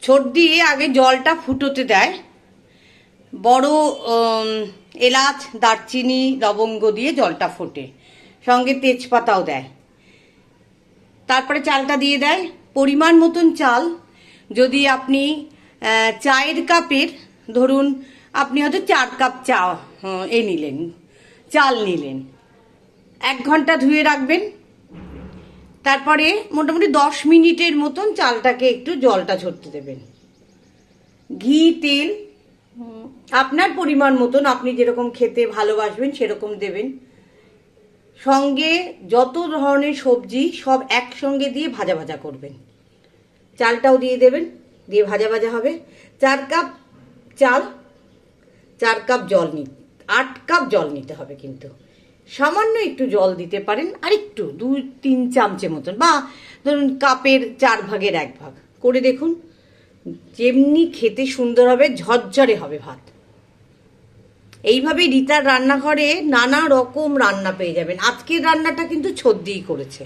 ছোট দিয়ে আগে জলটা ফুটোতে দেয়, বড় এলাচ দারচিনি লবঙ্গ দিয়ে জলটা ফোটে, সঙ্গে তেজপাতাও দেয়। তারপরে চালটা দিয়ে দেয় পরিমাণ মতন চাল। যদি আপনি চায়ের কাপের, ধরুন আপনি হয়তো 4 কাপ চা নিলেন, চাল নিলেন, 1 ঘন্টা ধুয়ে রাখবেন। তারপরে মোটামুটি 10 মিনিটের মতন চালটাকে একটু জলটা ঝরতে দেবেন। ঘি তেল আপনার পরিমাণ মতন, আপনি যেরকম খেতে ভালোবাসবেন সেরকম দেবেন। সঙ্গে যত ধরনের সবজি সব একসঙ্গে দিয়ে ভাজা ভাজা করবেন। চালটাও দিয়ে দেবেন, দিয়ে ভাজা ভাজা হবে। 4 কাপ চাল, 4 কাপ জল 8 কাপ জল নিতে হবে। কিন্তু সামান্য একটু জল দিতে পারেন, আর একটু 2-3 চামচে মতন, বা ধরুন কাপের 4 ভাগের 1 ভাগ করে দেখুন। যেমনি খেতে সুন্দর হবে, ঝরঝরে হবে ভাত। এইভাবে রিতার রান্নাঘরে নানা রকম রান্না পেয়ে যাবেন। আজকের রান্নাটা কিন্তু ছদ্দিই করেছে।